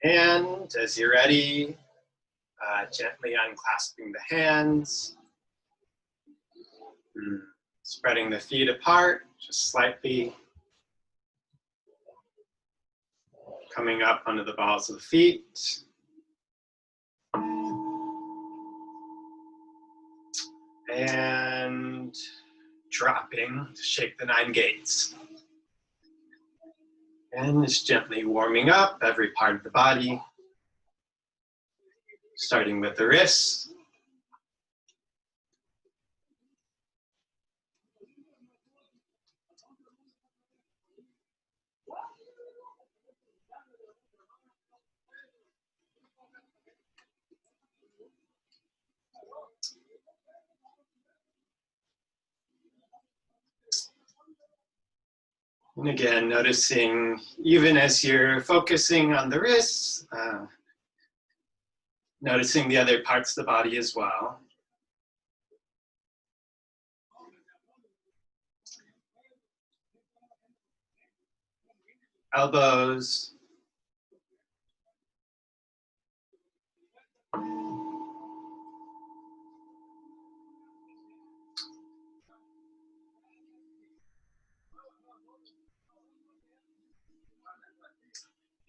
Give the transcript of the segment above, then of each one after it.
And as you're ready, gently unclasping the hands, spreading the feet apart, just slightly. Coming up onto the balls of the feet. And dropping to shake the 9 gates. And just gently warming up every part of the body. Starting with the wrists. And again, noticing even as you're focusing on the wrists, noticing the other parts of the body as well. Elbows.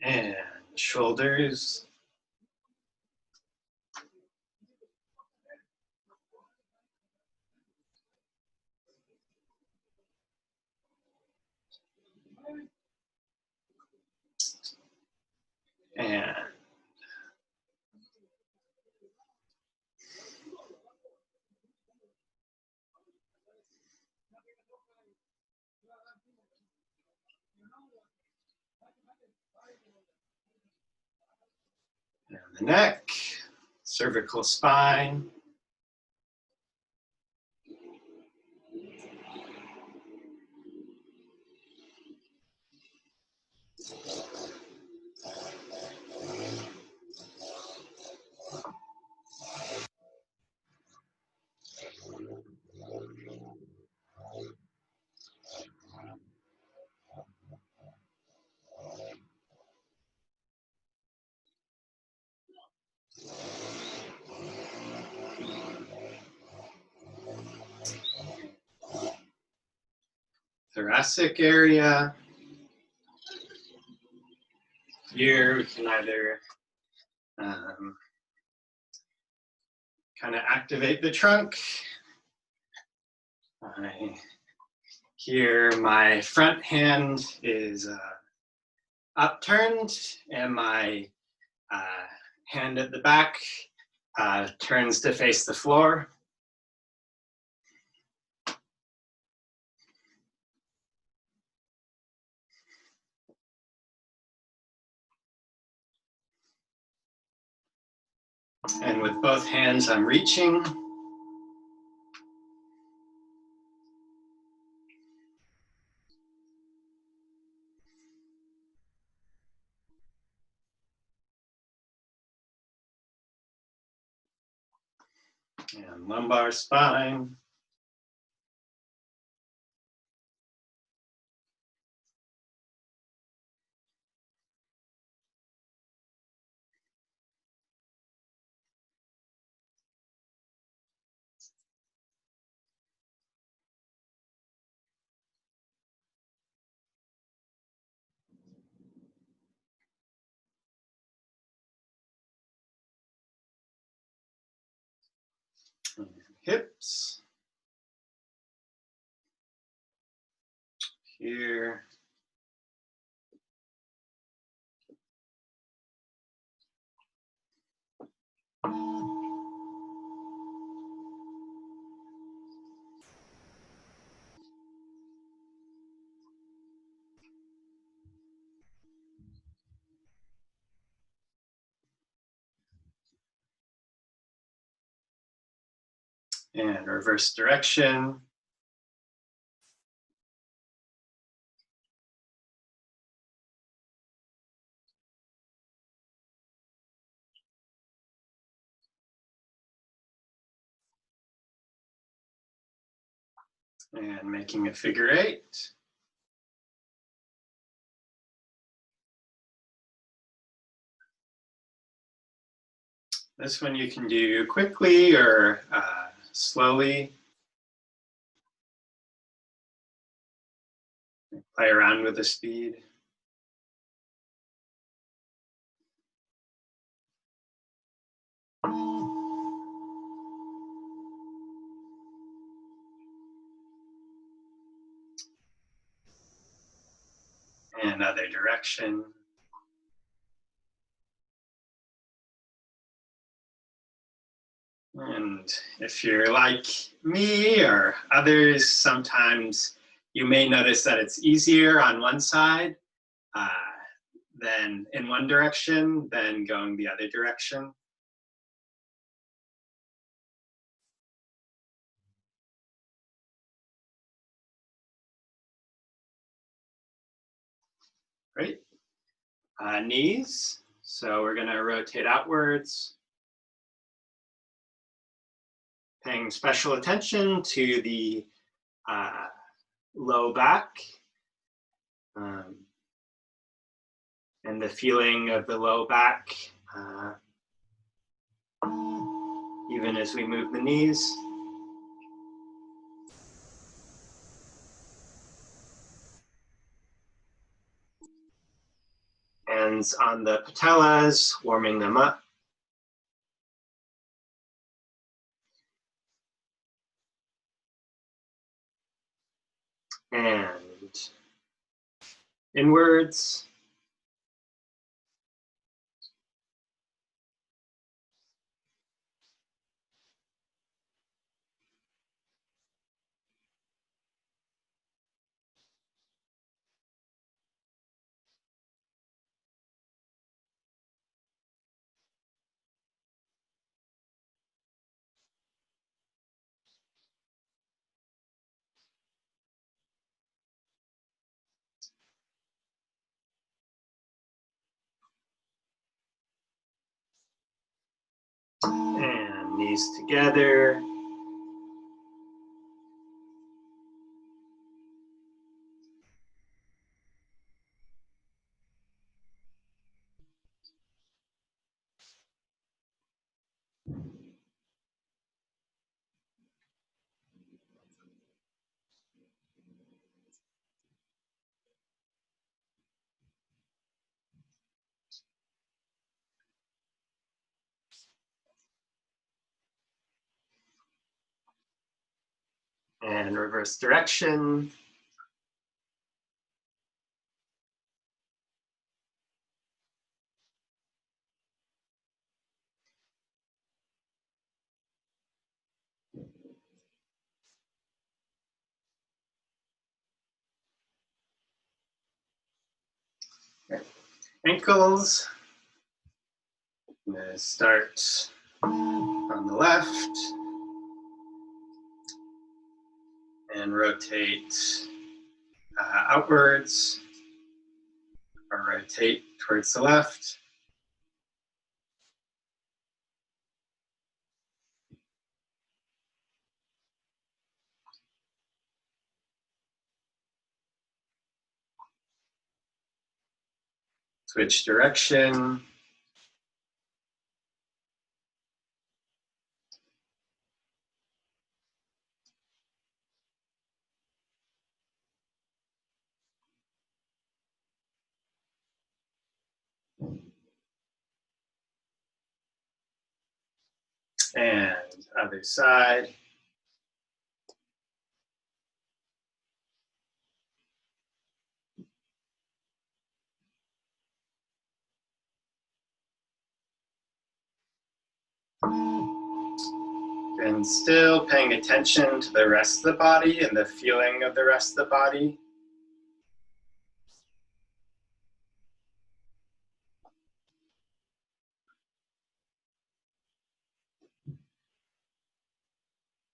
And shoulders. And the neck, cervical spine. Thoracic area. Here we can either kind of activate the trunk. Here my front hand is upturned and my hand at the back turns to face the floor. And with both hands, I'm reaching. And lumbar spine. Hips. Here. And reverse direction. And making a figure 8. This one you can do quickly or slowly. Play around with the speed. And other direction. And if you're like me or others, sometimes you may notice that it's easier on one side than in one direction than going the other direction. Great. Knees. So we're going to rotate outwards, paying special attention to the low back and the feeling of the low back, even as we move the knees. Hands on the patellas, warming them up. And inwards. And knees together. And reverse direction. Ankles. I'm going to start on the left and rotate outwards or rotate towards the left. Switch direction. And other side. And still paying attention to the rest of the body and the feeling of the rest of the body.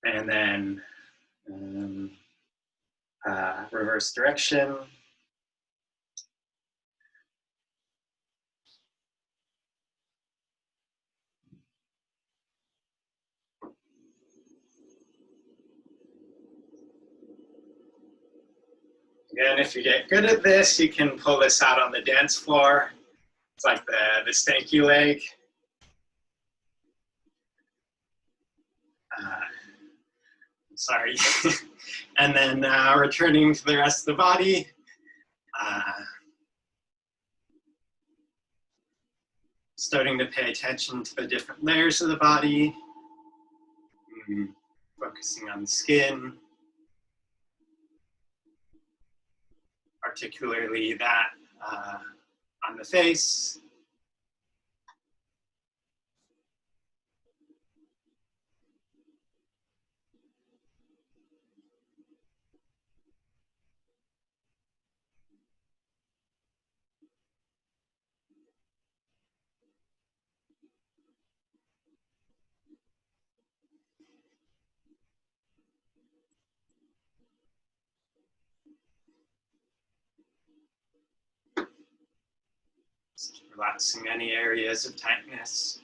And then reverse direction. Again, if you get good at this, you can pull this out on the dance floor. It's like the stanky leg. Uh, sorry. And then returning to the rest of the body. Starting to pay attention to the different layers of the body. Focusing on the skin. Particularly that on the face. Just relaxing any areas of tightness.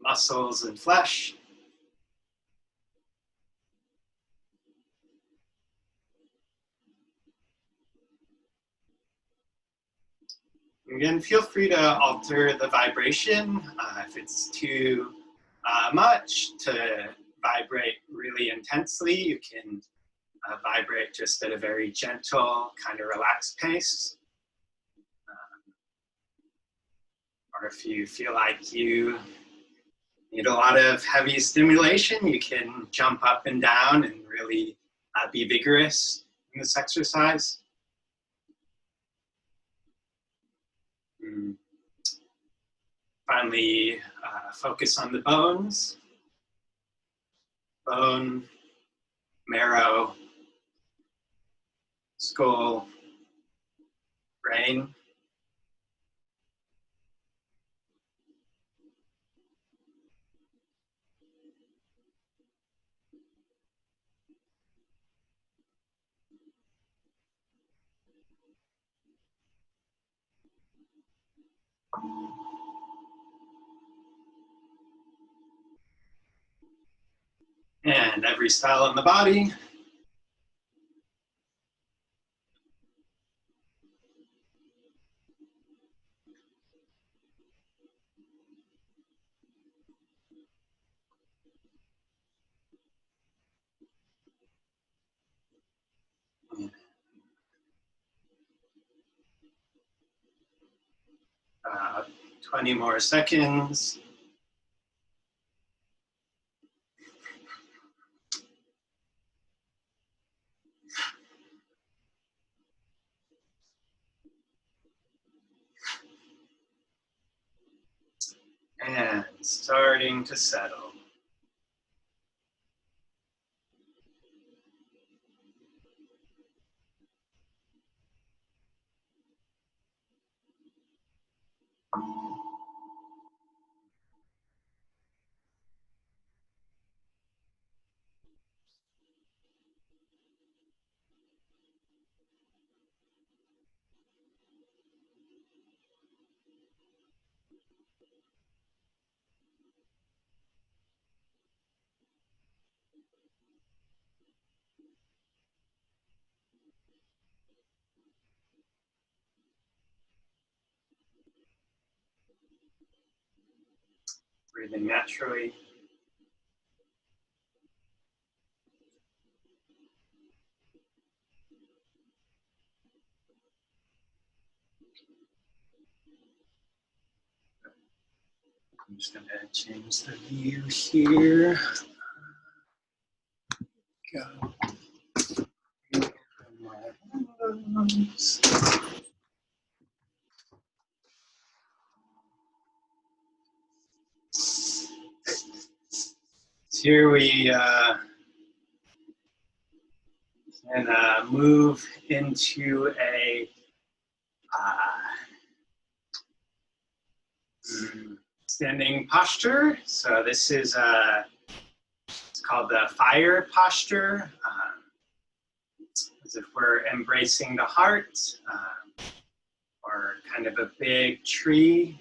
Muscles and flesh. Again, feel free to alter the vibration if it's too much to vibrate really intensely. You can vibrate just at a very gentle, kind of relaxed pace. Or if you feel like you need a lot of heavy stimulation, you can jump up and down and really be vigorous in this exercise. Finally, focus on the bones. Bone, marrow, skull, brain. And every cell in the body. Uh, 20 more seconds. And starting to settle. Breathing naturally. I'm just going to change the view here. Go. Here we can move into a standing posture. So this is it's called the fire posture, as if we're embracing the heart, or kind of a big tree.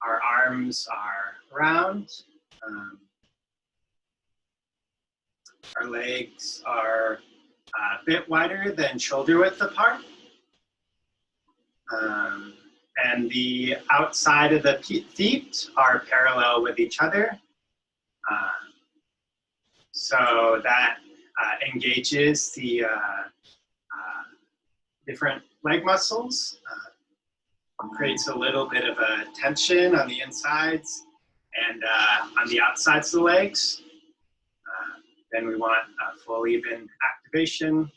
Our arms are round. Our legs are a bit wider than shoulder width apart. And the outside of the feet are parallel with each other. So that engages the different leg muscles, creates a little bit of a tension on the insides and on the outsides of the legs. Then we want a full even activation.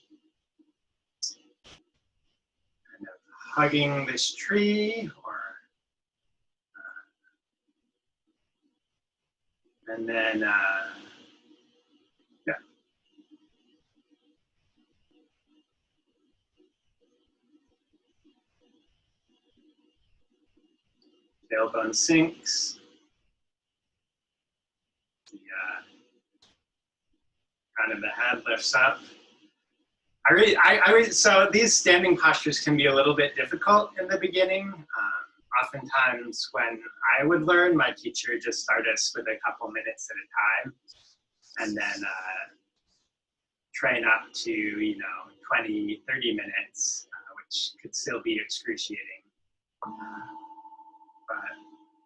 Kind of hugging this tree, or and then yeah. Tailbone sinks. The kind of the head lifts up. So these standing postures can be a little bit difficult in the beginning. Oftentimes when I would learn, my teacher just started us with a couple minutes at a time, and then train up to, 20, 30 minutes, which could still be excruciating. But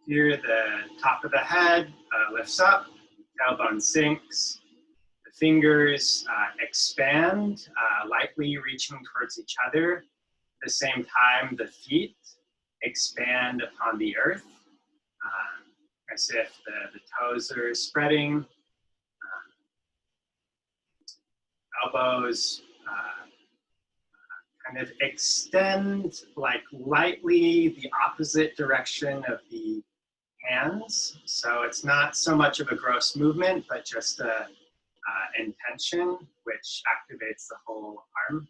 here, the top of the head lifts up, tailbone sinks, the fingers expand, lightly reaching towards each other. At the same time, the feet expand upon the earth, as if the toes are spreading. Elbows kind of extend like lightly the opposite direction of the hands. So it's not so much of a gross movement, but just a intention, which activates the whole arm.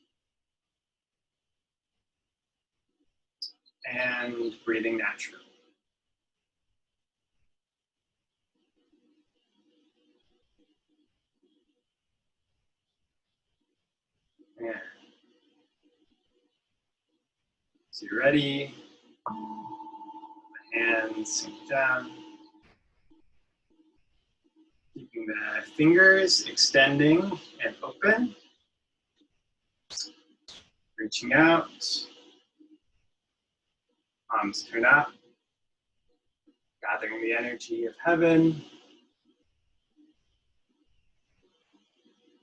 And breathing naturally. Yeah. So you're ready. The hands sink down. Keeping the fingers extending and open. Reaching out. Palms turn up. Gathering the energy of heaven.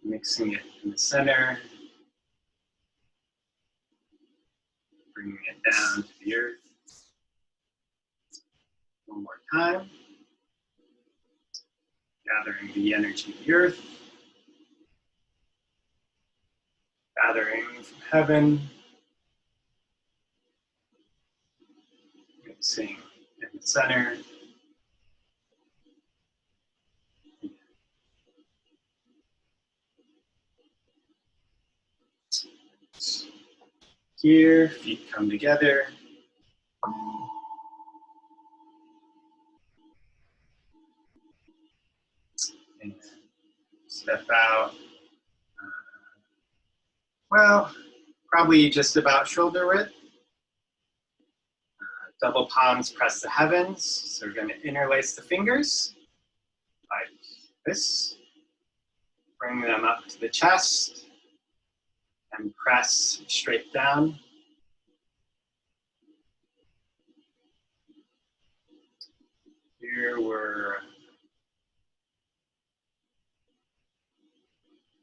Mixing it in the center. Bringing it down to the earth. One more time. Gathering the energy of the earth. Gathering from heaven. Mixing in the center. Here, feet come together. And step out. Well, probably just about shoulder width. Double palms press the heavens. So we're going to interlace the fingers like this. Bring them up to the chest and press straight down. Here we're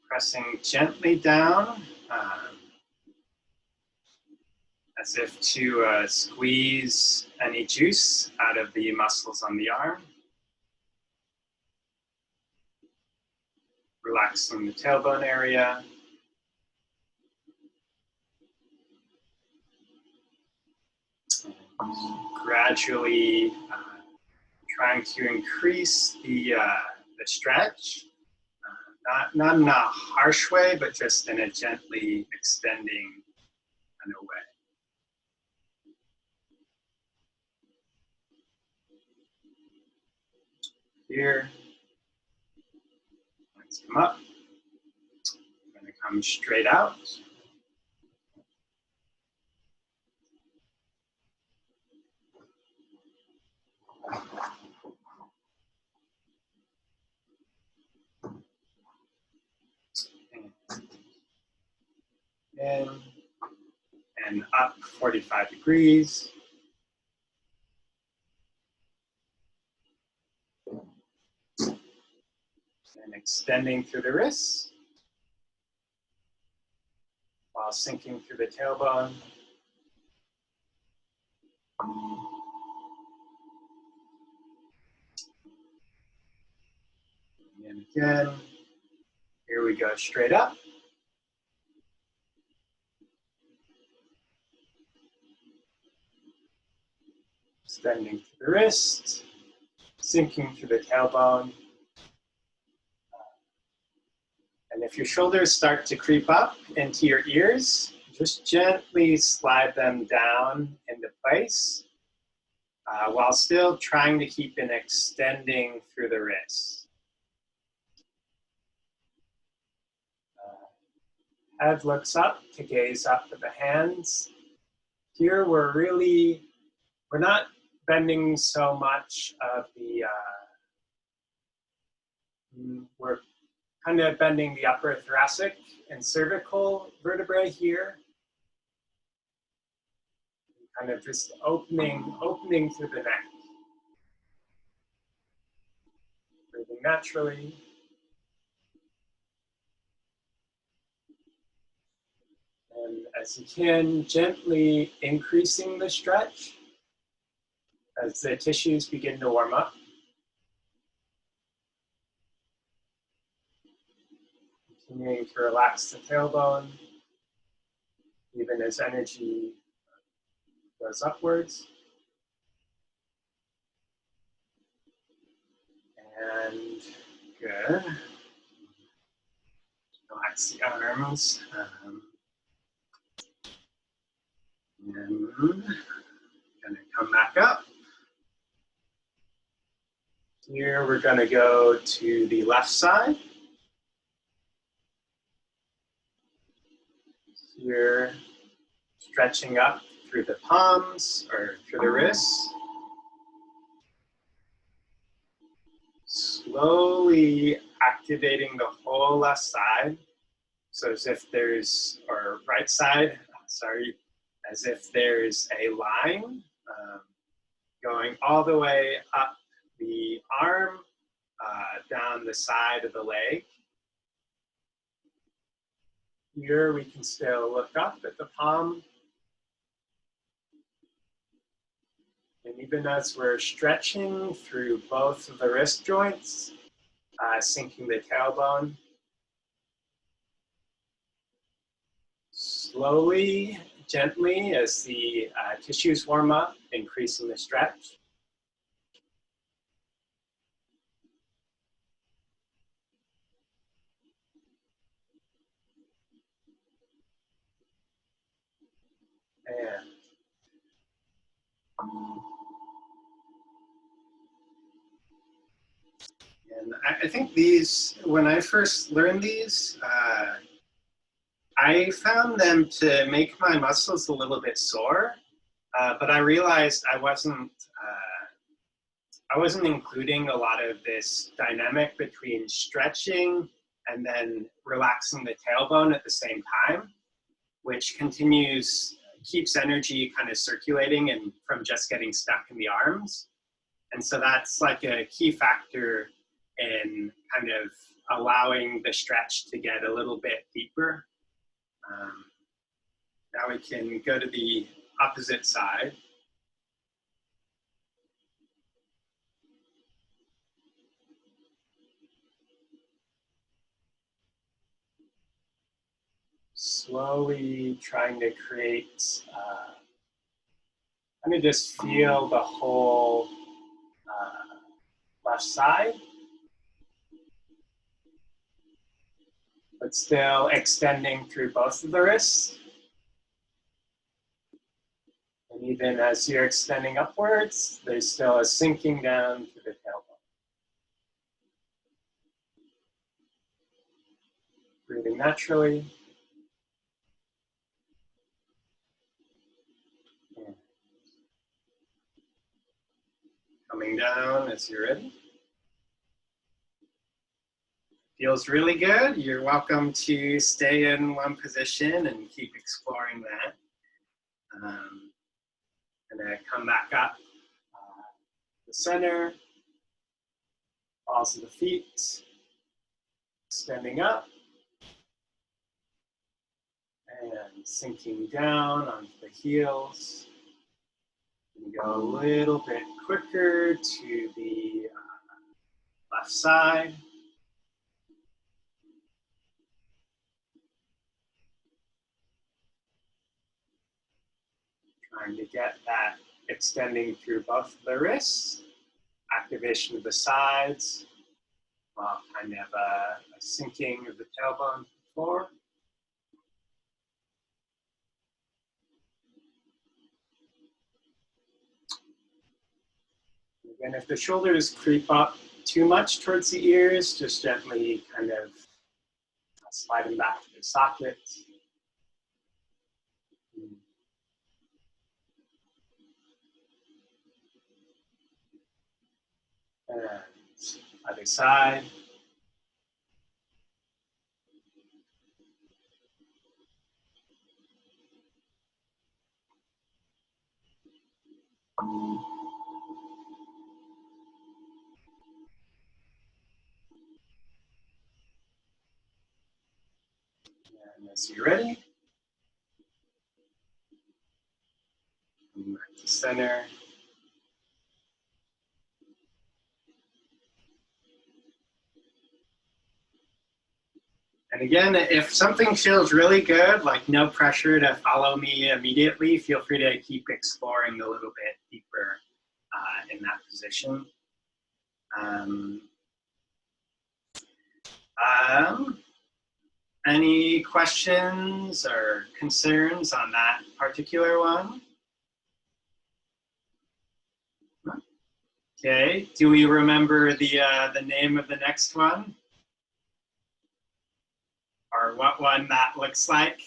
pressing gently down, as if to squeeze any juice out of the muscles on the arm. Relaxing the tailbone area. And gradually trying to increase the stretch. Not in a harsh way, but just in a gently extending kind of way. Here, let's come up. I'm going to come straight out. In and up 45 degrees. extending through the wrists while sinking through the tailbone. And again, here we go straight up. Extending through the wrist, sinking through the tailbone. And if your shoulders start to creep up into your ears, just gently slide them down into place while still trying to keep an extending through the wrists. Head looks up to gaze up at the hands. Here we're not bending so much of the, we're kind of bending the upper thoracic and cervical vertebrae here. Kind of just opening through the neck. Breathing naturally. And as you can, gently increasing the stretch as the tissues begin to warm up. Continuing to relax the tailbone, even as energy goes upwards. And good. Relax the arms. And gonna come back up. Here we're gonna go to the left side. Here, stretching up through the palms or through the wrists. Slowly activating the whole left side. So as if there's, or right side, sorry, as if there's a line going all the way up the arm, down the side of the leg. Here we can still look up at the palm. And even as we're stretching through both of the wrist joints, sinking the tailbone. Slowly, gently, as the tissues warm up, increasing the stretch. And I think these, when I first learned these, I found them to make my muscles a little bit sore, but I realized I wasn't including a lot of this dynamic between stretching and then relaxing the tailbone at the same time, which keeps energy kind of circulating and from just getting stuck in the arms. And so that's like a key factor in kind of allowing the stretch to get a little bit deeper. Now we can go to the opposite side. Slowly trying to create, kind of just feel the whole left side, but still extending through both of the wrists. And even as you're extending upwards, there's still a sinking down to the tailbone. Breathing naturally. And coming down as you're ready. Feels really good. You're welcome to stay in one position and keep exploring that. And then come back up the center, balls of the feet. extending up and sinking down onto the heels. And go a little bit quicker to the left side. Trying to get that extending through both the wrists, activation of the sides, while kind of a sinking of the tailbone forward. And if the shoulders creep up too much towards the ears, just gently kind of slide them back to the socket. And other side. And as you're ready, come back to center. And again, if something feels really good, like no pressure to follow me immediately, feel free to keep exploring a little bit deeper in that position. Any questions or concerns on that particular one? Okay, do we remember the name of the next one? Or what one that looks like?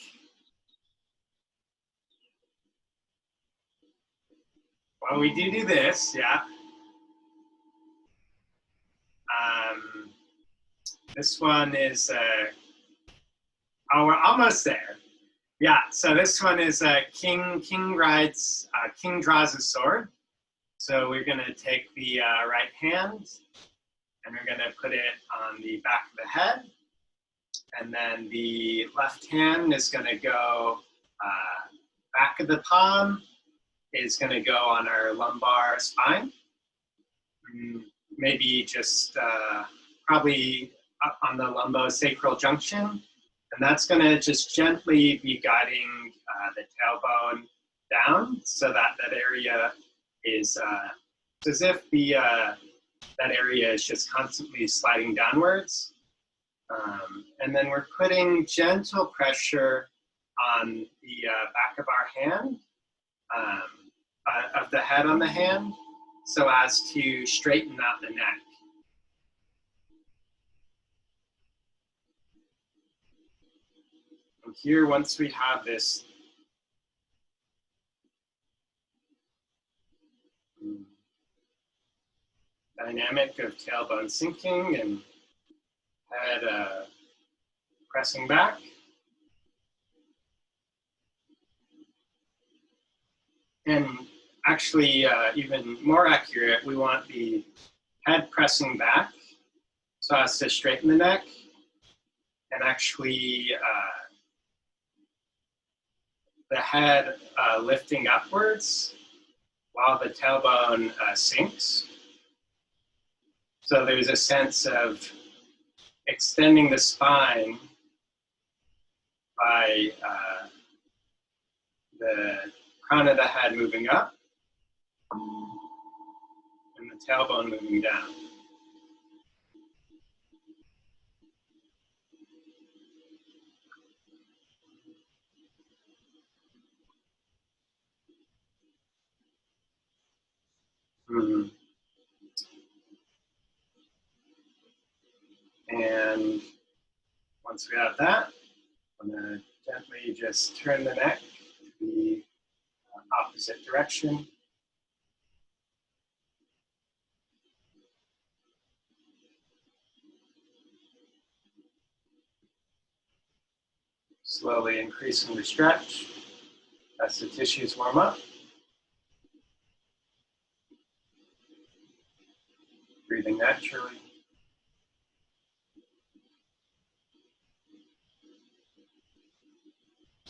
Well, we do this, yeah. This one is, oh, we're almost there. Yeah, so this one is king draws a sword. So we're gonna take the right hand and we're gonna put it on the back of the head. And then the left hand is gonna go back of the palm, is gonna go on our lumbar spine. Maybe just probably up on the lumbosacral junction. And that's gonna just gently be guiding the tailbone down so that that area is it's as if the that area is just constantly sliding downwards. And then we're putting gentle pressure on the back of our hand, of the head on the hand, so as to straighten out the neck. And here, once we have this dynamic of tailbone sinking and head pressing back, and actually even more accurate, we want the head pressing back so as to straighten the neck, and actually the head lifting upwards while the tailbone sinks. So there's a sense of extending the spine by the crown of the head moving up and the tailbone moving down. And once we have that, I'm going to gently just turn the neck to the opposite direction. Slowly increasing the stretch as the tissues warm up. Breathing naturally.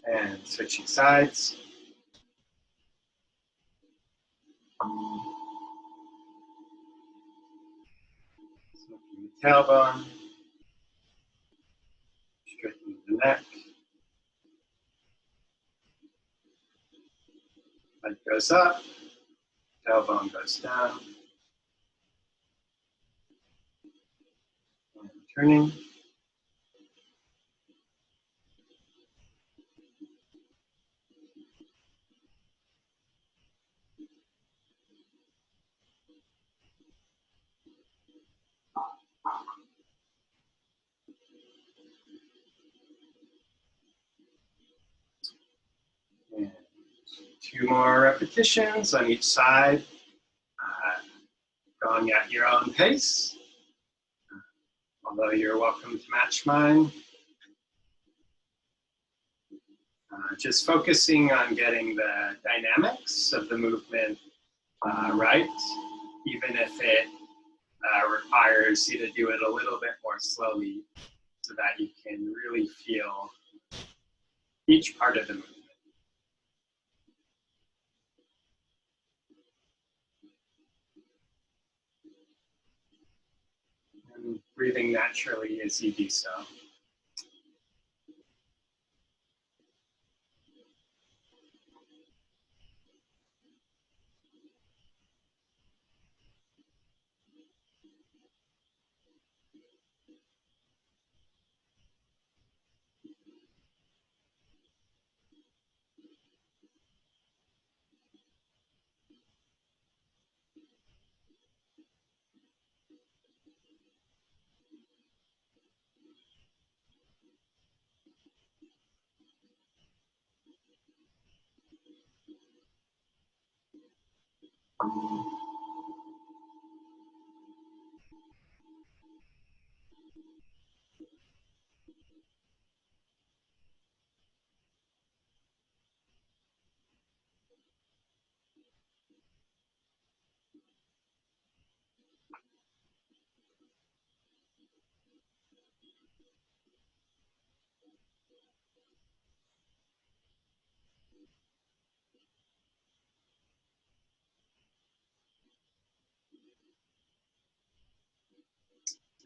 And switching sides. Smoking the tailbone. Straightening the neck. Head goes up. Tailbone goes down. And turning. And 2 more repetitions on each side, going at your own pace, although you're welcome to match mine. Just focusing on getting the dynamics of the movement right, even if it requires you to do it a little bit more slowly so that you can really feel each part of the movement. And breathing naturally as you do so.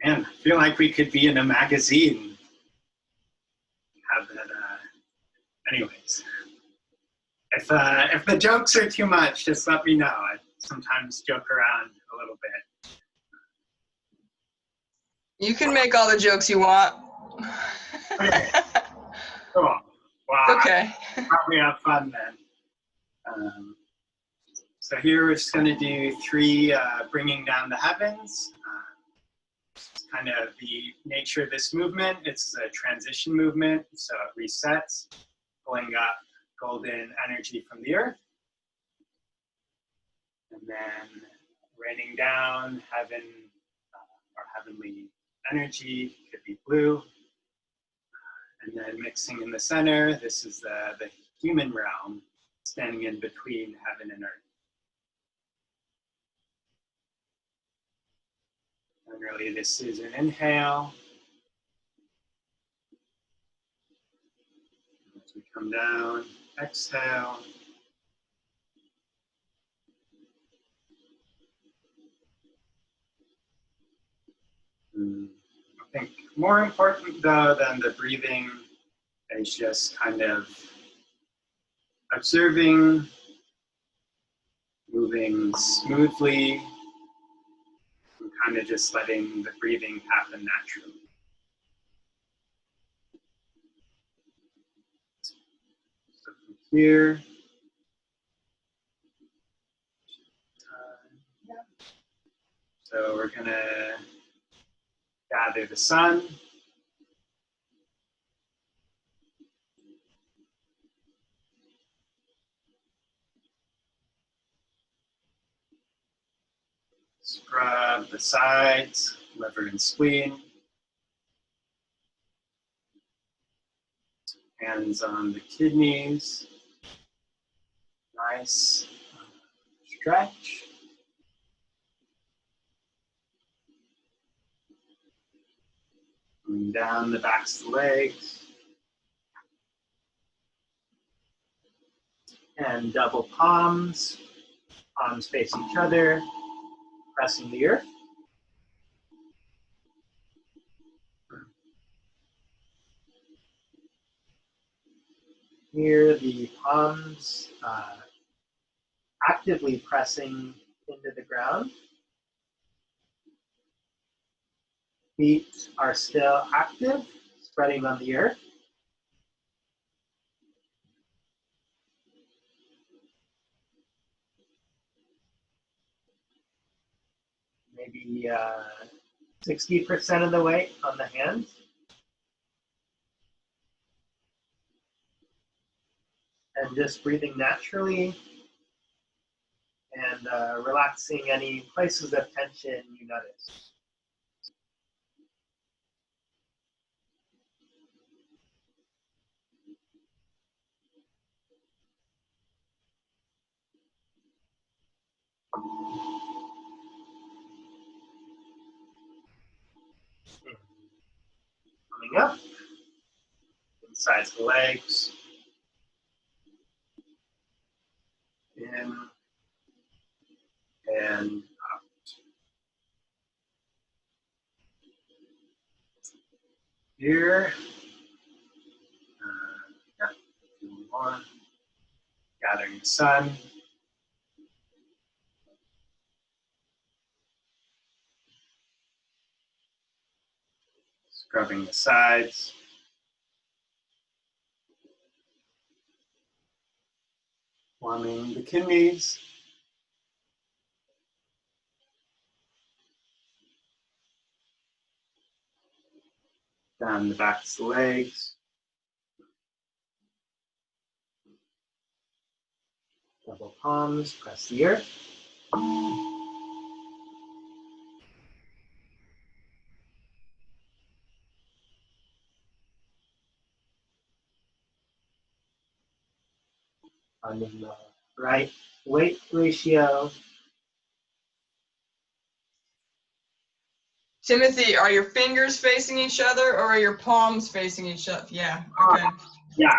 Man, I feel like we could be in a magazine. Have that. Anyways, if the jokes are too much, just let me know. I sometimes joke around a little bit. You can make all the jokes you want. Okay. Cool. Wow. Okay. Probably have fun then. So here we're just going to do 3 bringing down the heavens. It's kind of the nature of this movement. It's a transition movement, so it resets, pulling up golden energy from the earth. And then raining down heaven or heavenly energy, could be blue. And then mixing in the center, this is the human realm, standing in between heaven and earth. And really this is an inhale. As we come down, exhale. I think more important though than the breathing is just kind of observing, moving smoothly, and kind of just letting the breathing happen naturally. So from here, so we're gonna gather the sun. Scrub the sides, liver and spleen. Hands on the kidneys. Nice stretch. And down the backs of the legs. And double palms, palms face each other, pressing the earth. Here, the palms actively pressing into the ground. Feet are still active, spreading on the earth. Maybe 60% of the weight on the hands. And just breathing naturally and relaxing any places of tension you notice. Coming up, inside the legs, in and out. Here, more. Gathering the sun. Scrubbing the sides. Warming the kidneys. Down the backs of the legs. Double palms, press the earth. Finding the right weight ratio. Timothy, are your fingers facing each other or are your palms facing each other? Yeah, okay. Yeah,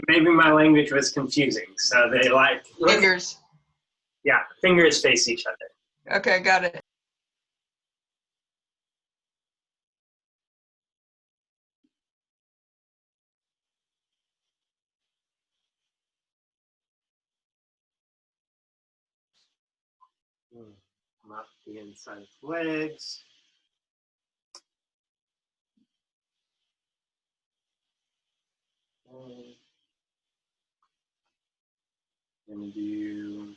maybe my language was confusing. So they like Fingers. Yeah, fingers face each other. Okay, got it. Come up the inside of the legs. Gonna do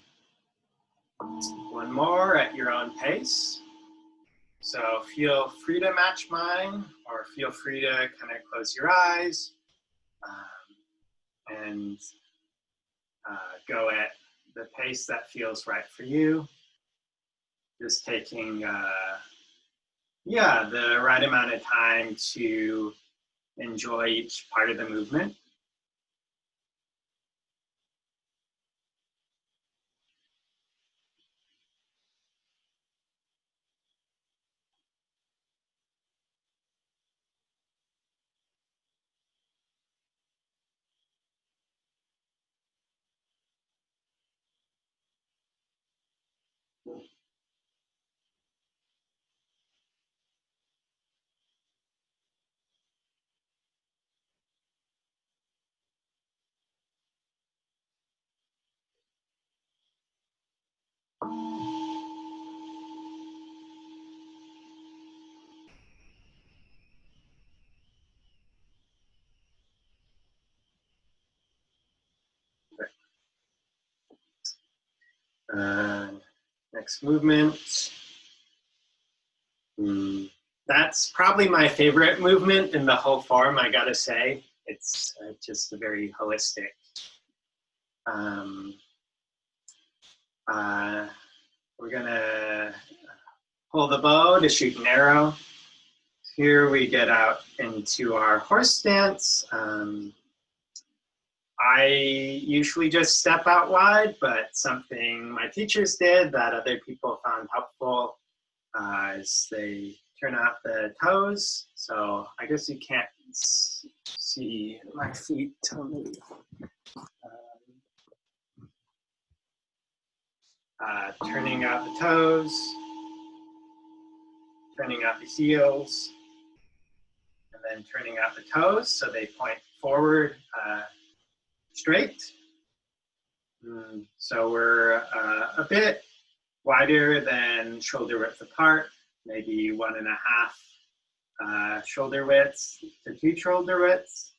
one more at your own pace. So feel free to match mine, or feel free to kind of close your eyes and go at the pace that feels right for you. Just taking, the right amount of time to enjoy each part of the movement. Next movement. That's probably my favorite movement in the whole form, I gotta say. It's just a very holistic. We're gonna pull the bow to shoot an arrow. Here we get out into our horse stance. I usually just step out wide, but something my teachers did that other people found helpful is they turn out the toes. So I guess you can't see my feet totally. Turning out the toes, turning out the heels, and then turning out the toes so they point forward straight. So we're a bit wider than shoulder width apart, maybe 1.5 shoulder widths to 2 shoulder widths.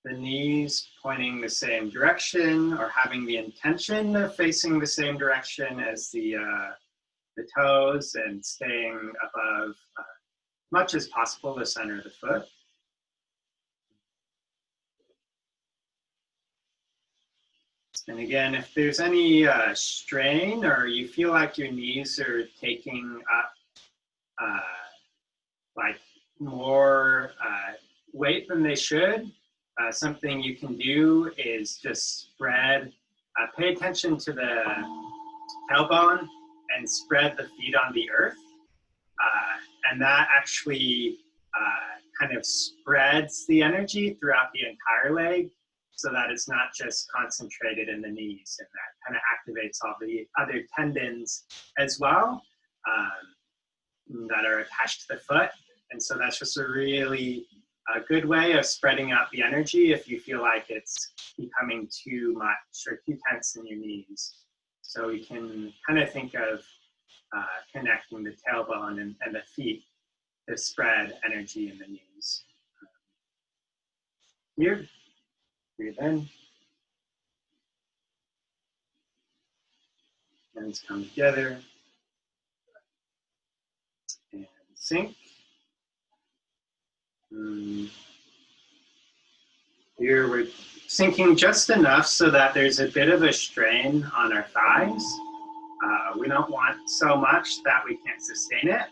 The knees pointing the same direction or having the intention of facing the same direction as the toes, and staying above much as possible the center of the foot. And again, if there's any strain or you feel like your knees are taking up like more weight than they should, something you can do is just spread, pay attention to the tailbone and spread the feet on the earth. And that actually kind of spreads the energy throughout the entire leg so that it's not just concentrated in the knees, and that kind of activates all the other tendons as well that are attached to the foot. And so that's just a really good way of spreading out the energy if you feel like it's becoming too much or too tense in your knees. So we can kind of think of connecting the tailbone and the feet to spread energy in the knees. Here, breathe in. Hands come together and sink. Here we're sinking just enough so that there's a bit of a strain on our thighs. We don't want so much that we can't sustain it.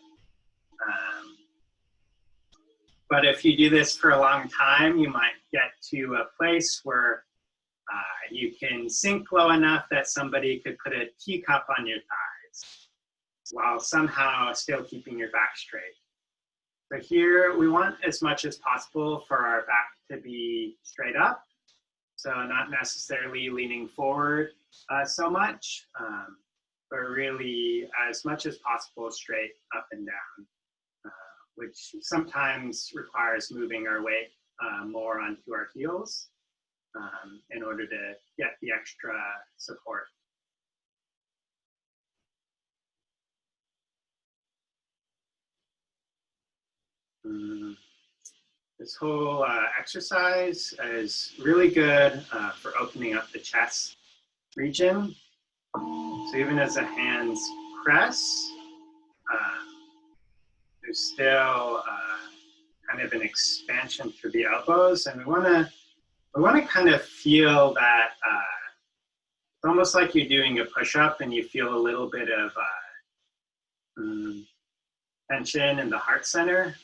But if you do this for a long time, you might get to a place where you can sink low enough that somebody could put a teacup on your thighs while somehow still keeping your back straight. But here, we want as much as possible for our back to be straight up, so not necessarily leaning forward so much, but really as much as possible straight up and down, which sometimes requires moving our weight more onto our heels in order to get the extra support. This whole exercise is really good for opening up the chest region. So even as the hands press, there's still kind of an expansion through the elbows, and we want to kind of feel that it's almost like you're doing a push-up and you feel a little bit of tension in the heart center.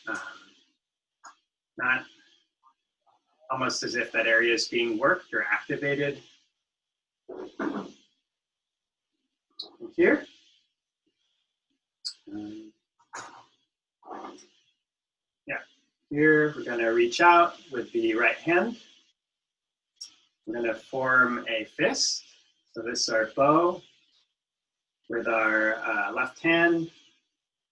Not almost as if that area is being worked or activated. Here. Here we're going to reach out with the right hand. We're going to form a fist. So this is our bow. With our left hand,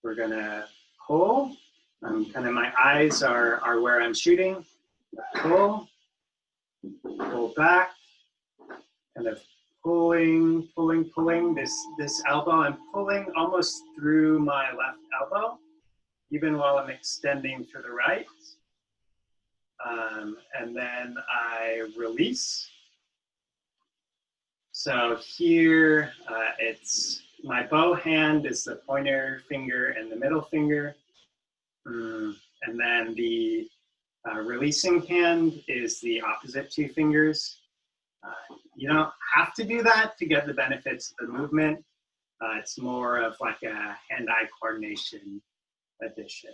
we're going to pull. Kind of my eyes are where I'm shooting. Pull back, kind of pulling this elbow. I'm pulling almost through my left elbow, even while I'm extending to the right. And then I release. So here it's my bow hand is the pointer finger and the middle finger. And then the releasing hand is the opposite two fingers. You don't have to do that to get the benefits of the movement. It's more of like a hand-eye coordination addition.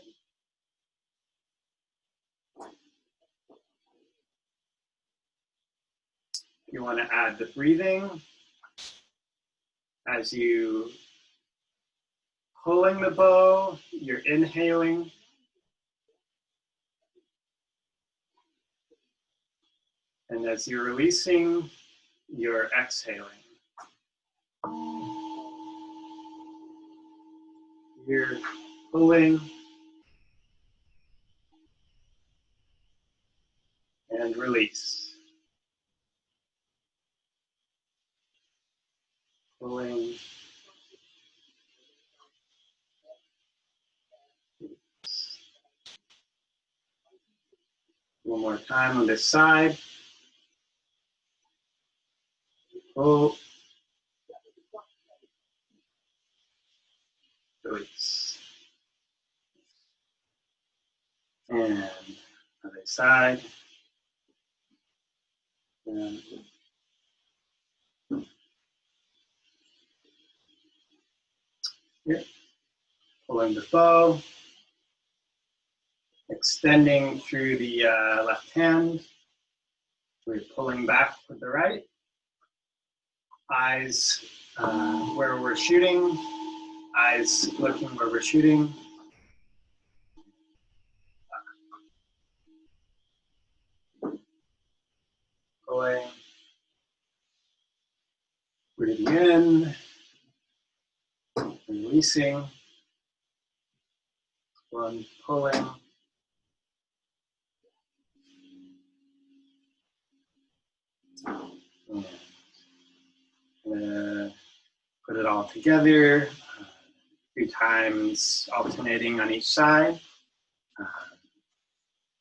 You want to add the breathing as you pulling the bow, you're inhaling. And as you're releasing, you're exhaling. Here, pulling. And release. Pulling. One more time on this side. Pull. Release. And other side. And here. Pulling the bow. Extending through the left hand. We're pulling back with the right. Eyes where we're shooting. Eyes looking where we're shooting. Pulling. Breathing in. Releasing. One pulling. And put it all together. 3 times alternating on each side.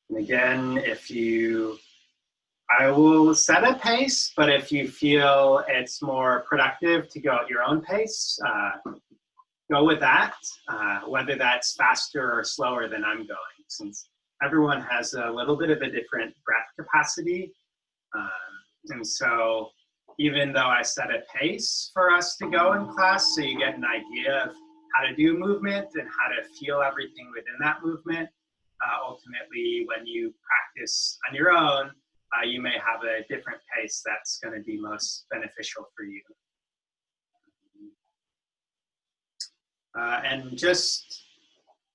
And again, I will set a pace, but if you feel it's more productive to go at your own pace, go with that, whether that's faster or slower than I'm going, since everyone has a little bit of a different breath capacity. And so even though I set a pace for us to go in class, so you get an idea of how to do movement and how to feel everything within that movement, ultimately when you practice on your own, you may have a different pace that's going to be most beneficial for you. And just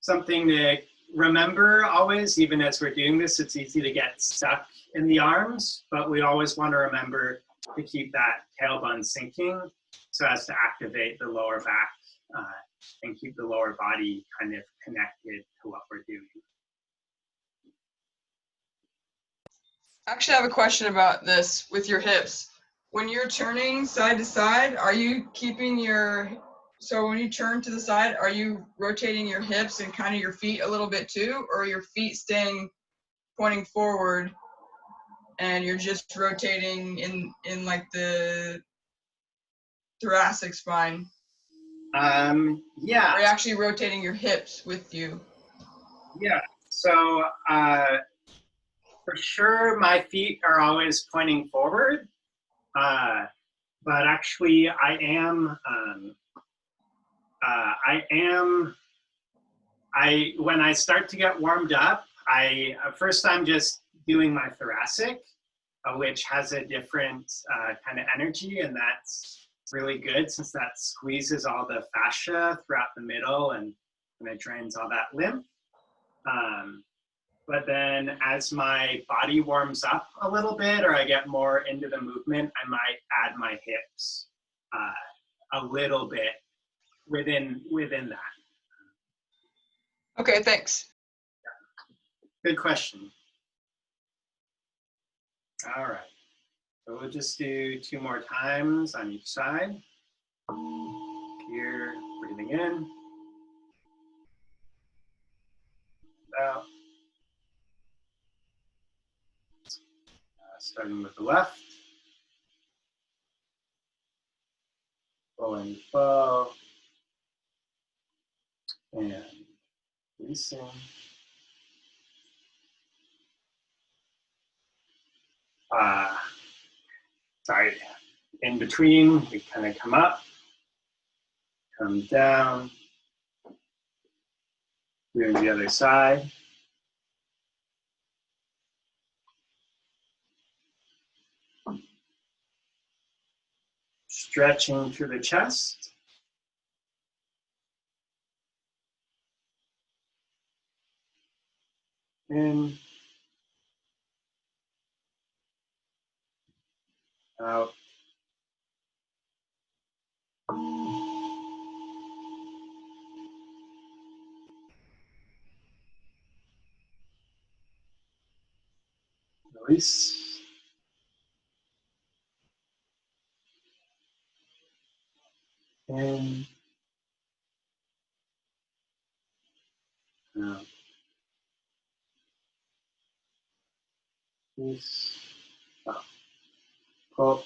something to remember always, even as we're doing this, it's easy to get stuck in the arms, but we always want to remember to keep that tailbone sinking so as to activate the lower back and keep the lower body kind of connected to what we're doing. Actually, I have a question about this with your hips. When you're turning side to side, are you keeping so when you turn to the side, are you rotating your hips and kind of your feet a little bit too, or are your feet staying pointing forward and you're just rotating in like the thoracic spine? Yeah. Are you actually rotating your hips with you? Yeah, so for sure my feet are always pointing forward, but actually when I start to get warmed up, first I'm just doing my thoracic, which has a different kind of energy, and that's really good since that squeezes all the fascia throughout the middle and it drains all that lymph. But then as my body warms up a little bit or I get more into the movement, I might add my hips a little bit within that. Okay, thanks. Good question. All right, so we'll just do 2 more times on each side. Here, breathing in, out. Starting with the left. Blowing bow. And releasing. Sorry, in between, we kind of come up, come down, doing the other side. Stretching through the chest. In. Out. Release. In. Out. Release. Up. Pull.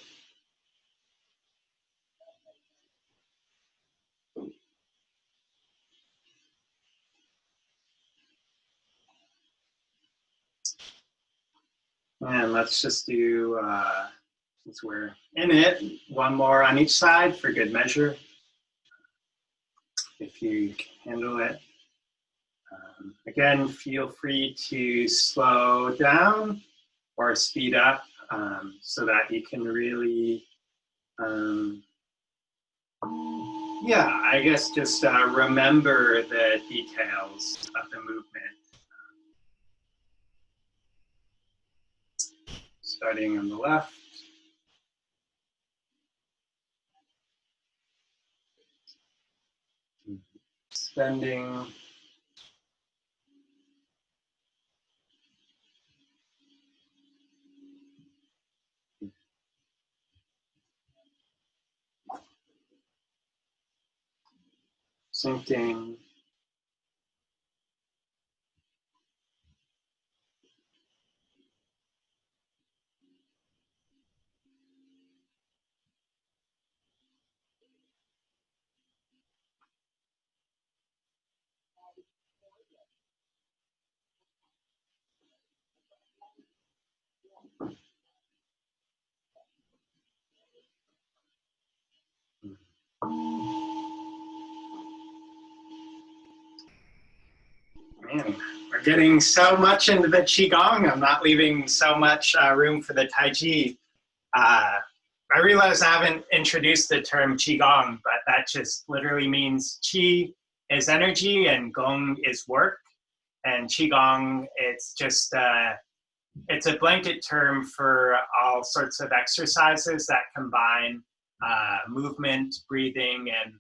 And let's just do, since we're in it, one more on each side for good measure, if you can handle it. Again, feel free to slow down or speed up so that you can really, yeah, I guess just remember the details of the movement. Starting on the left. Extending. Sinking. Man, we're getting so much into the Qigong. I'm not leaving so much room for the Taiji. I realize I haven't introduced the term Qigong, but that just literally means Qi is energy and Gong is work. And Qigong, it's just, it's a blanket term for all sorts of exercises that combine movement, breathing, and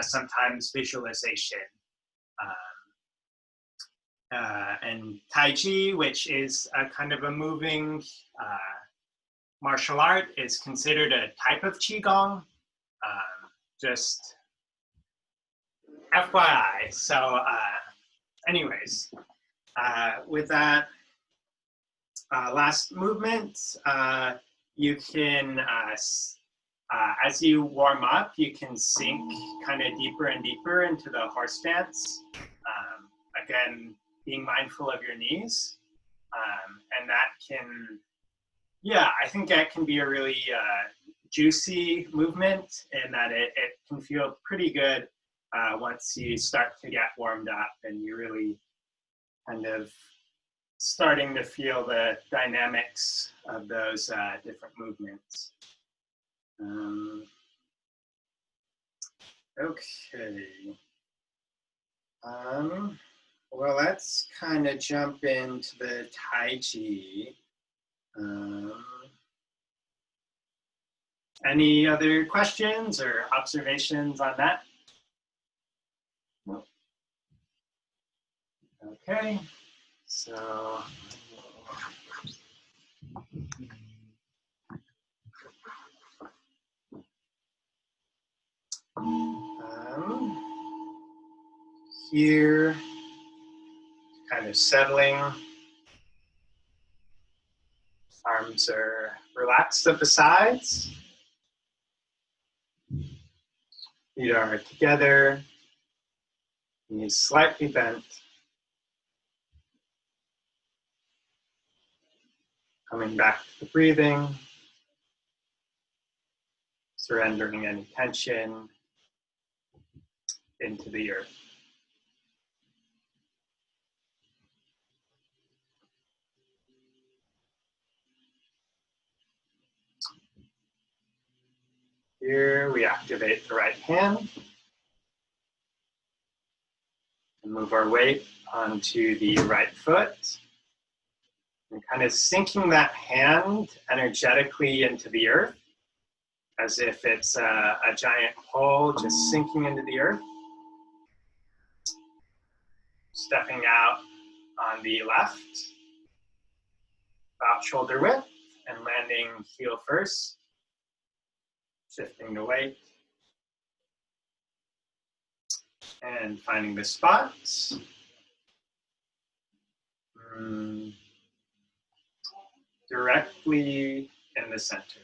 sometimes visualization. And Taiji, which is a kind of a moving martial art, is considered a type of Qigong. Just FYI. So anyways, with that last movement, you can, as you warm up, you can sink kind of deeper and deeper into the horse stance. Again, being mindful of your knees. And that can, yeah, I think that can be a really juicy movement, and that it can feel pretty good once you start to get warmed up and you're really kind of starting to feel the dynamics of those different movements. Okay. Well, let's kind of jump into the Taiji. Any other questions or observations on that? No. Okay, so here, kind of settling. Arms are relaxed at the sides. Feet are together. Knees slightly bent. Coming back to the breathing. Surrendering any tension into the earth. Here we activate the right hand and move our weight onto the right foot. And kind of sinking that hand energetically into the earth, as if it's a giant hole just sinking into the earth. Stepping out on the left. about shoulder width and landing heel first, shifting the weight and finding the spots. Directly in the center.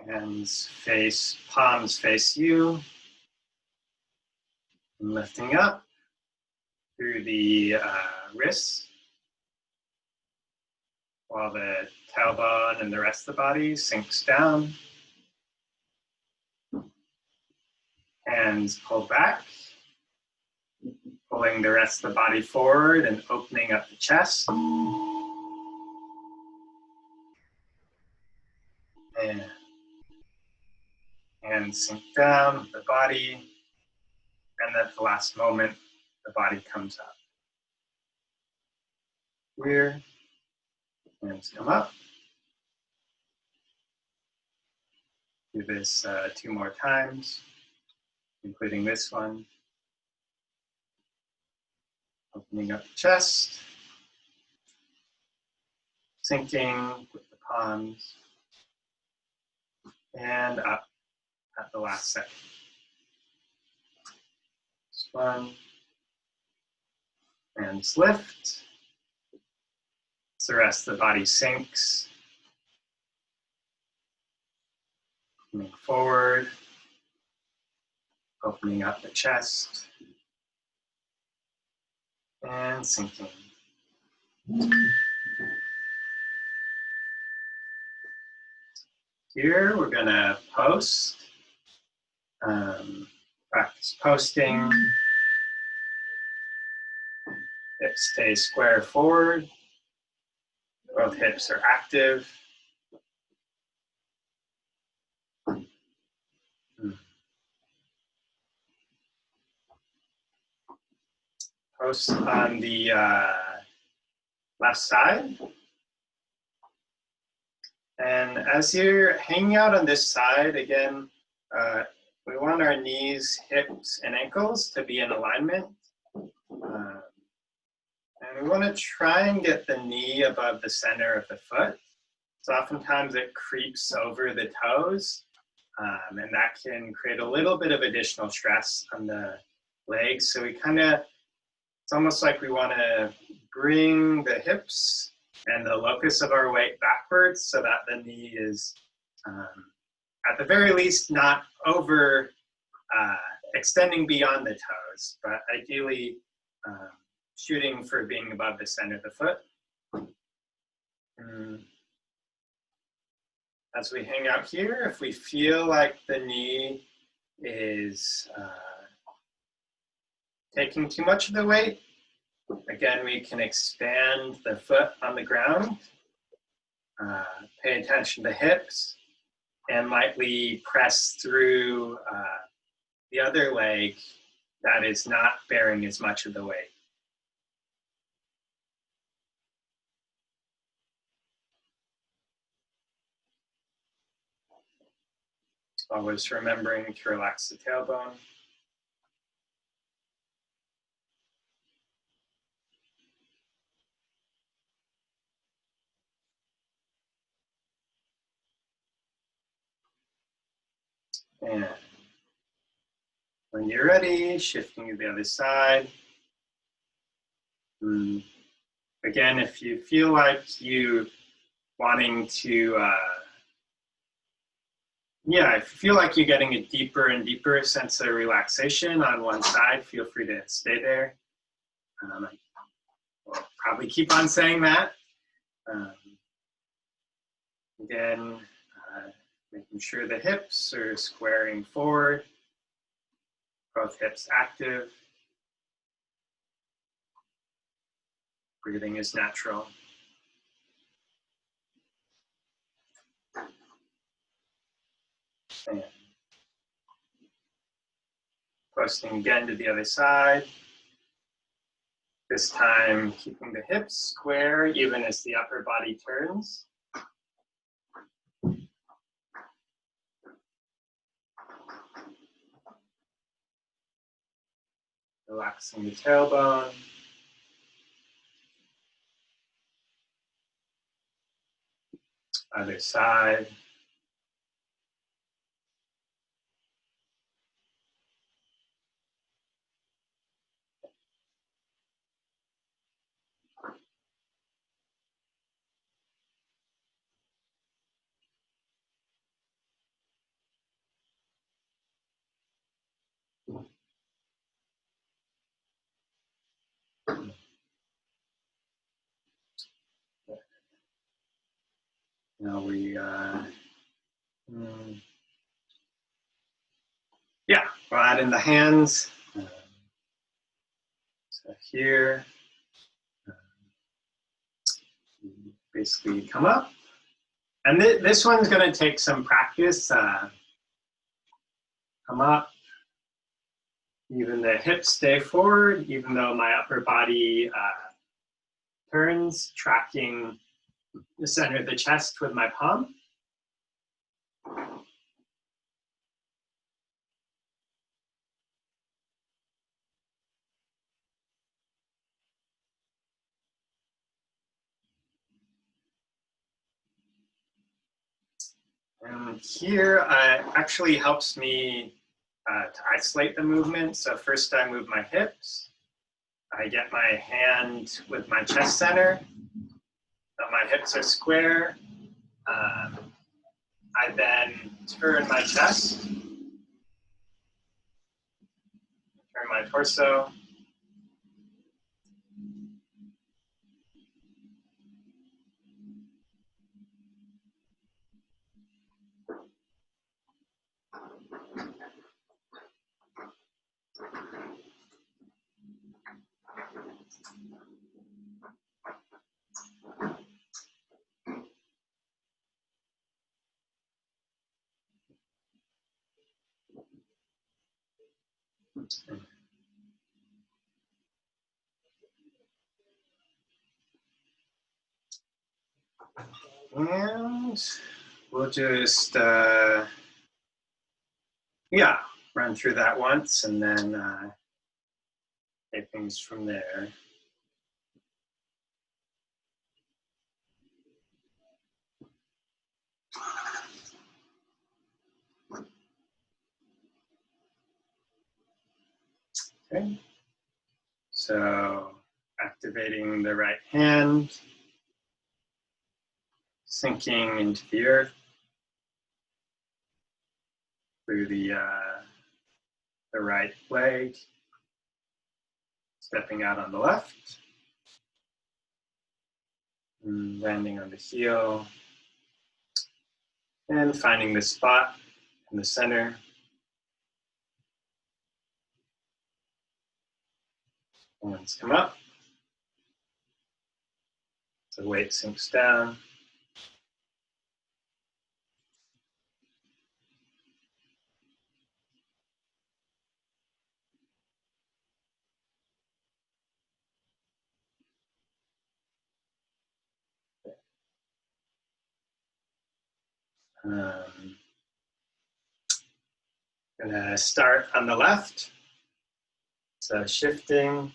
Hands face, palms face you. And lifting up through the wrists, while the tailbone and the rest of the body sinks down. Hands pull back, pulling the rest of the body forward and opening up the chest. And hands sink down the body, and at the last moment, the body comes up. Here, hands come up. Do this 2 more times, including this one. Opening up the chest, sinking with the palms, and up at the last second. This one, hands lift. The rest of the body sinks. Coming forward, opening up the chest, and sinking. Here we're gonna post, practice posting. Hips stay square forward. Both hips are active. Post on the left side. And as you're hanging out on this side, again, we want our knees, hips, and ankles to be in alignment. And we want to try and get the knee above the center of the foot. So oftentimes it creeps over the toes, and that can create a little bit of additional stress on the legs. So we it's almost like we want to bring the hips and the locus of our weight backwards so that the knee is, at the very least, not over extending beyond the toes, but ideally shooting for being above the center of the foot. As we hang out here, if we feel like the knee is taking too much of the weight, again, we can expand the foot on the ground, pay attention to hips, and lightly press through the other leg that is not bearing as much of the weight. Always remembering to relax the tailbone. And when you're ready, shifting to the other side. Again, if you feel like you wanting to, if you feel like you're getting a deeper and deeper sense of relaxation on one side, feel free to stay there. We'll probably keep on saying that. Again, making sure the hips are squaring forward, both hips active. Breathing is natural. And posting again to the other side. This time, keeping the hips square even as the upper body turns. Relaxing the tailbone. Other side. Now we, yeah, we'll add in the hands. So here, basically come up. And this one's gonna take some practice. Come up, even the hips stay forward, even though my upper body turns, tracking the center of the chest with my palm. And here actually helps me to isolate the movement. So first I move my hips. I get my hand with my chest center. So my hips are square. I then turn my chest. Turn my torso. And we'll just, yeah, run through that once and then take things from there. Okay, so activating the right hand, sinking into the earth through the right leg, stepping out on the left, and landing on the heel, and finding the spot in the center. Hands come up. The weight sinks down. Gonna start on the left. So shifting.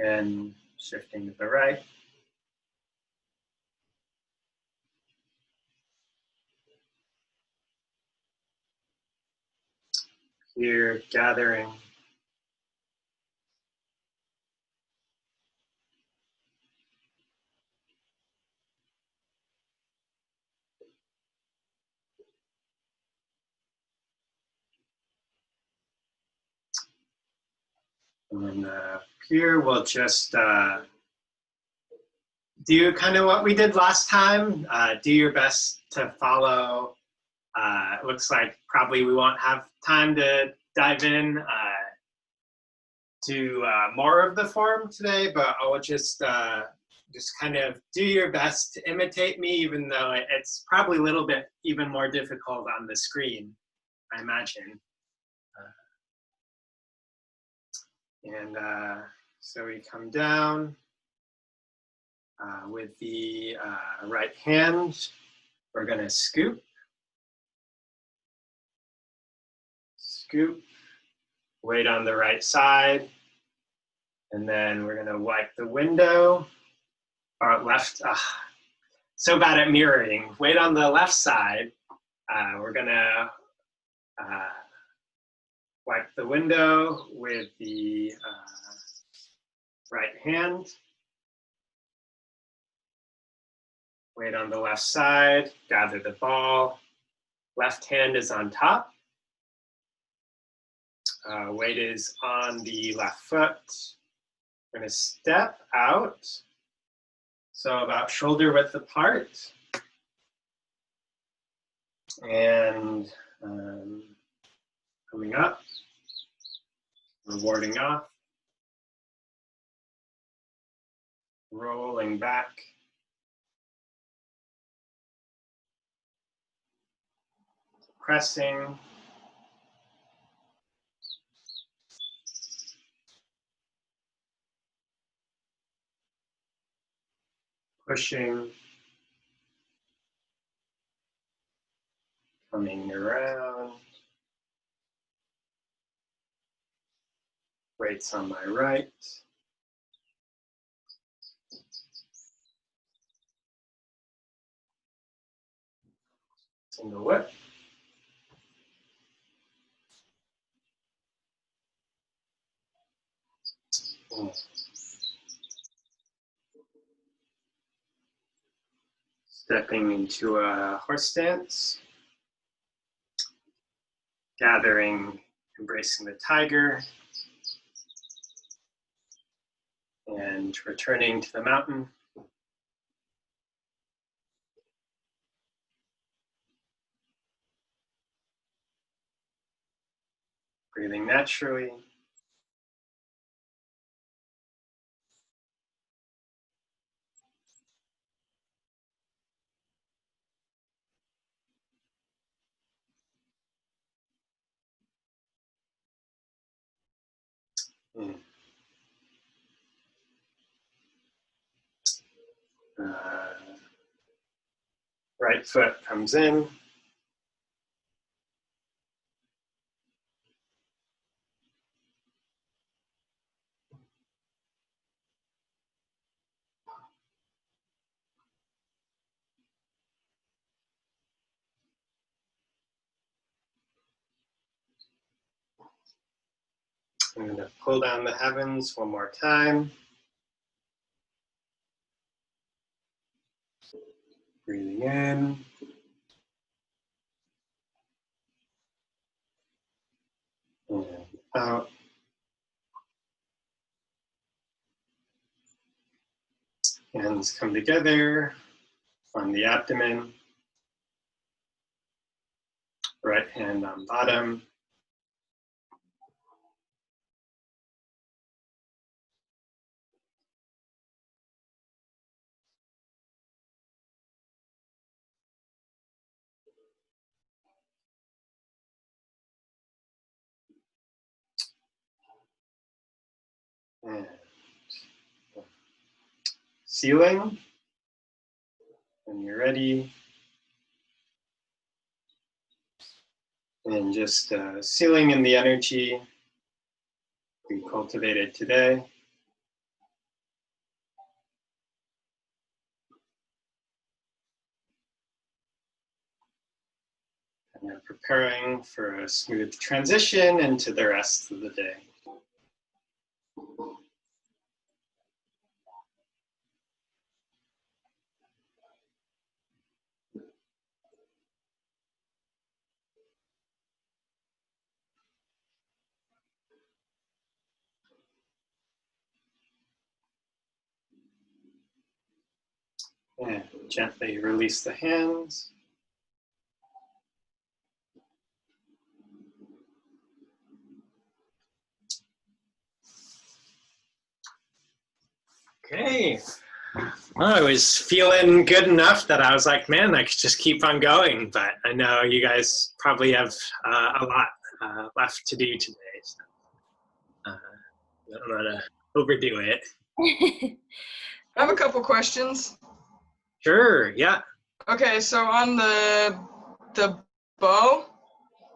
And shifting to the right. Here, gathering. And then here, we'll just do kind of what we did last time. Do your best to follow. It looks like probably we won't have time to dive in to more of the form today, but I'll just kind of do your best to imitate me, even though it's probably a little bit even more difficult on the screen, I imagine. And so we come down with the right hand. We're going to scoop. scoop. Weight on the right side. And then we're gonna wipe the window. Or left, so bad at mirroring. Weight on the left side. We're gonna wipe the window with the right hand. Weight on the left side, gather the ball. Left hand is on top. Weight is on the left foot. We're gonna step out. So about shoulder width apart. And coming up, warding off. Rolling back. Pressing. Pushing. Coming around. Weights on my right. Single whip. Stepping into a horse stance. Gathering, embracing the tiger. And returning to the mountain. Breathing naturally. Right foot comes in. I'm going to pull down the heavens one more time. Breathing in. And out. Hands come together on the abdomen. Right hand on bottom. And ceiling. When you're ready. And just sealing in the energy we cultivated today. And then preparing for a smooth transition into the rest of the day. And gently release the hands. Okay. Well, I was feeling good enough that I was like, man, I could just keep on going. But I know you guys probably have a lot left to do today. So I don't want to overdo it. I have a couple questions. Sure, yeah. Okay, so on the bow,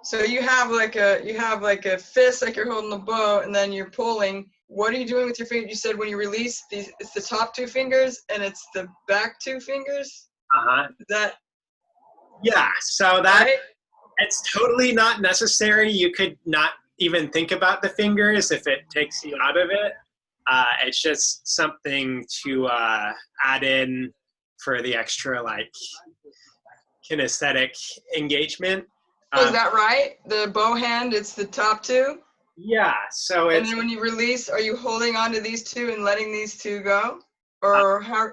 So you have like a fist, like you're holding the bow, and then you're pulling. What are you doing with your fingers? You said when you release these, it's the top two fingers and it's the back two fingers. Is that Yeah. So that right? it's totally not necessary. You could not even think about the fingers if it takes you out of it. It's just something to add in for the extra like kinesthetic engagement. Oh, is that right? The bow hand, it's the top two? Yeah, so And it's then when you release, are you holding on to these two and letting these two go? Or how,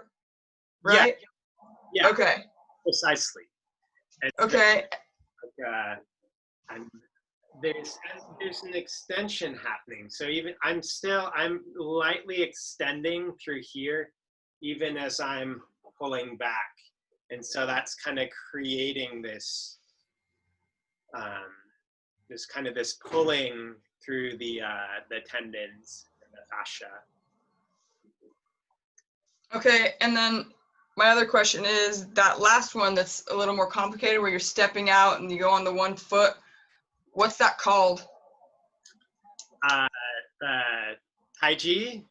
right? yeah, Okay. precisely. It's Okay. like, I'm, there's an extension happening. So even I'm lightly extending through here, even as I'm pulling back, and so that's kind of creating this this pulling through the tendons and the fascia. Okay, and then my other question is that last one that's a little more complicated where you're stepping out and you go on the 1 foot. What's that called? The Taiji.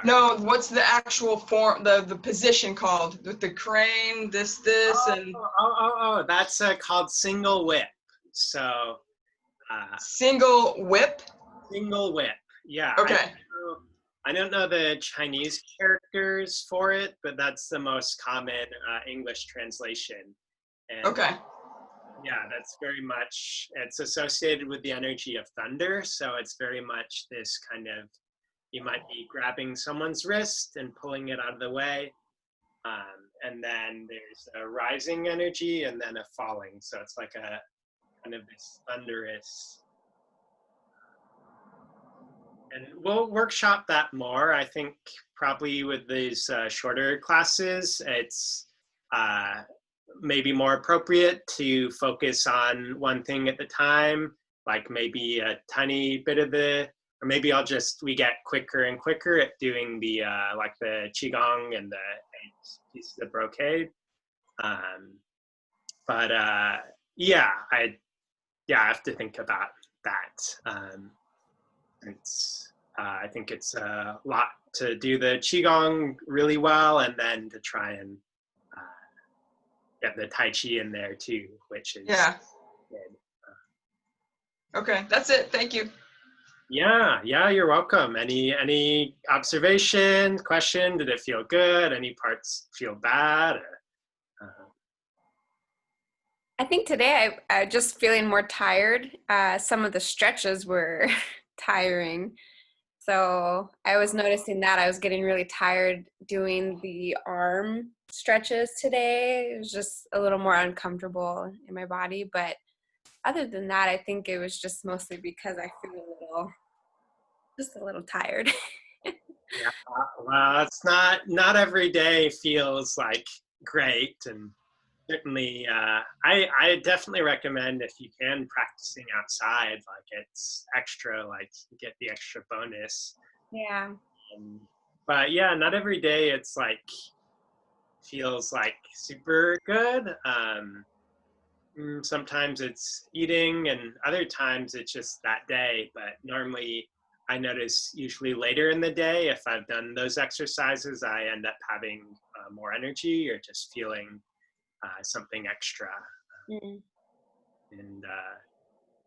No, what's the actual form, the position called? With the crane, this, and That's called single whip. So single whip? single whip. Yeah. Okay. I don't know the Chinese characters for it, but that's the most common English translation. And Okay. yeah, that's very much, it's associated with the energy of thunder. So it's very much this kind of, you might be grabbing someone's wrist and pulling it out of the way. And then there's a rising energy and then a falling. So it's like a kind of this thunderous. And we'll workshop that more. I think probably with these shorter classes, it's maybe more appropriate to focus on one thing at the time, like maybe a tiny bit of or maybe we get quicker and quicker at doing the like the qigong and the 8 pieces of brocade. But yeah, I have to think about that. I think it's a lot to do the qigong really well, and then to try and get the tai chi in there too, which is good. Okay, that's it. Thank you. Yeah, you're welcome. Any observation, question? Did it feel good? Any parts feel bad? I think today I just feeling more tired. Some of the stretches were tiring. So I was noticing that I was getting really tired doing the arm stretches today. It was just a little more uncomfortable in my body. But other than that, I think it was just mostly because I feel just a little tired. Yeah, well, it's not every day feels like great, and certainly I definitely recommend, if you can, practicing outside. Like it's extra, like you get the extra bonus. Yeah. But yeah, not every day it's like feels like super good. Sometimes it's eating, and other times it's just that day. But normally I notice usually later in the day, if I've done those exercises, I end up having more energy or just feeling something extra.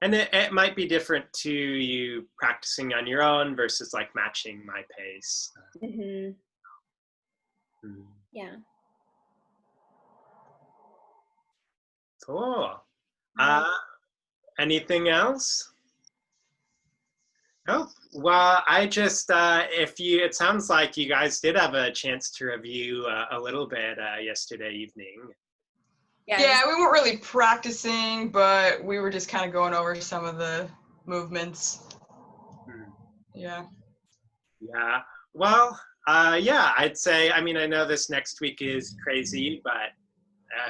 And it might be different to you practicing on your own versus like matching my pace. Yeah. Cool. Anything else? Oh, well, I just, it sounds like you guys did have a chance to review a little bit yesterday evening. Yeah, we weren't really practicing, but we were just kind of going over some of the movements. Yeah. Yeah. Well, yeah, I'd say, I mean, I know this next week is crazy, but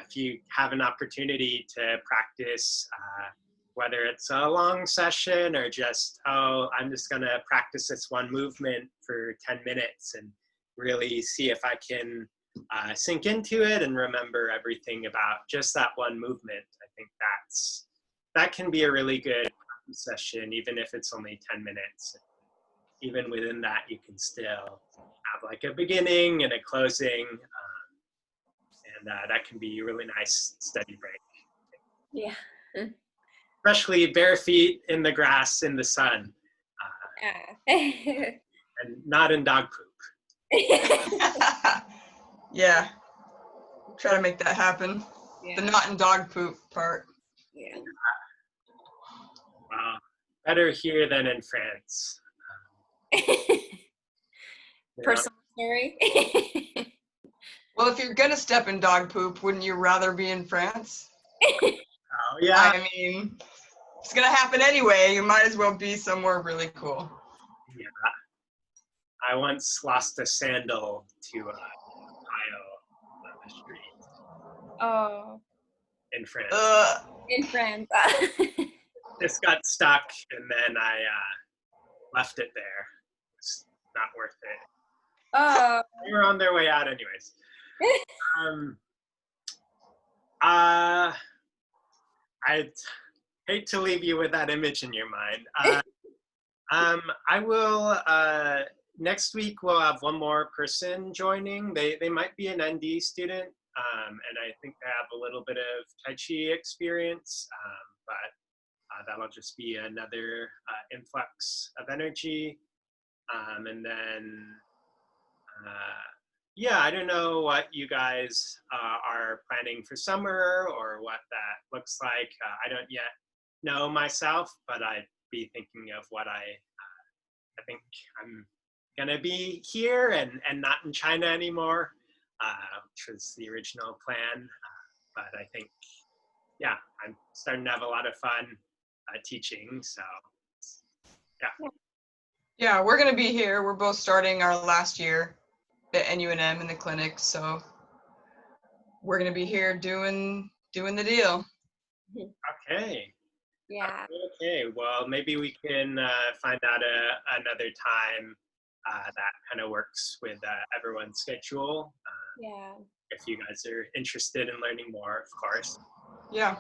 if you have an opportunity to practice, whether it's a long session or just, I'm just going to practice this one movement for 10 minutes and really see if I can sink into it and remember everything about just that one movement. I think that's that can be a really good session, even if it's only 10 minutes. Even within that, you can still have like a beginning and a closing, and that can be a really nice study break. Yeah. Especially bare feet in the grass in the sun, and not in dog poop. Yeah. Try to make that happen. Yeah. The not in dog poop part. Yeah. Wow. Better here than in France. Personal story. Well, if you're gonna step in dog poop, wouldn't you rather be in France? Oh, yeah. I mean, it's gonna happen anyway. You might as well be somewhere really cool. Yeah. I once lost a sandal to a pile on the street Oh, in France. in France. Just got stuck, and then I left it there. It's not worth it. Oh. They were on their way out anyways. I'd hate to leave you with that image in your mind. I will, next week we'll have one more person joining. They might be an ND student, and I think they have a little bit of Taiji experience, but that'll just be another influx of energy. And then, yeah, I don't know what you guys are planning for summer or what that looks like. I don't yet know myself, but I'd be thinking of what I think I'm gonna be here and not in China anymore, which was the original plan. But I think, yeah, I'm starting to have a lot of fun teaching, so yeah. Yeah, we're gonna be here. We're both starting our last year at NUNM in the clinic, so we're gonna be here doing the deal. Okay. Yeah. Okay, well, maybe we can find out another time that kind of works with everyone's schedule. Yeah. If you guys are interested in learning more, of course. Yeah.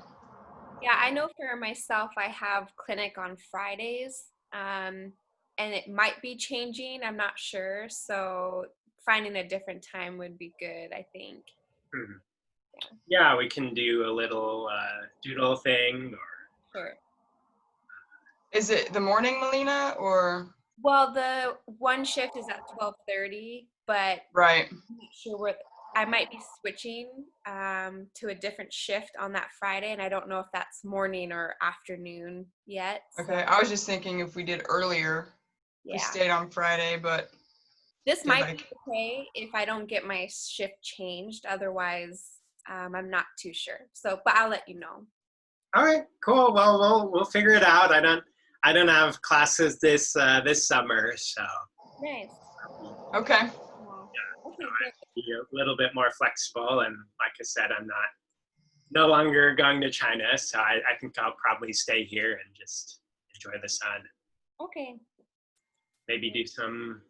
Yeah, I know for myself, I have clinic on Fridays, and it might be changing. I'm not sure. So finding a different time would be good, I think. Mhm. Yeah, we can do a little doodle thing. Sure. Is it the morning, Melina, or? Well, the one shift is at 12:30, but Right. I'm not sure where I might be switching to a different shift on that Friday, and I don't know if that's morning or afternoon yet. Okay, So, I was just thinking if we did earlier, we yeah. stayed on Friday, but This did might like be okay if I don't get my shift changed. Otherwise, I'm not too sure. So, but I'll let you know. All right, cool. Well, we'll figure it out. I don't have classes this summer, so Nice. okay. Yeah. Okay, great. be a little bit more flexible. And like I said, I'm no longer going to China, so I think I'll probably stay here and just enjoy the sun. Okay. Maybe do some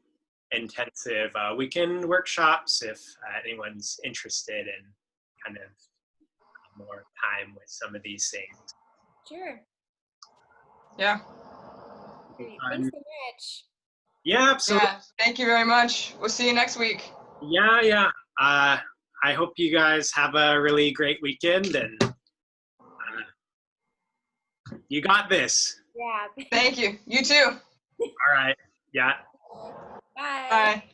intensive weekend workshops if anyone's interested in kind of more time with some of these things. Sure. Yeah. Great. Thanks so much. Yeah, absolutely. Yeah. Thank you very much. We'll see you next week. Yeah. I hope you guys have a really great weekend, and you got this. Yeah. Thank you. You too. All right. Yeah. Bye. Bye.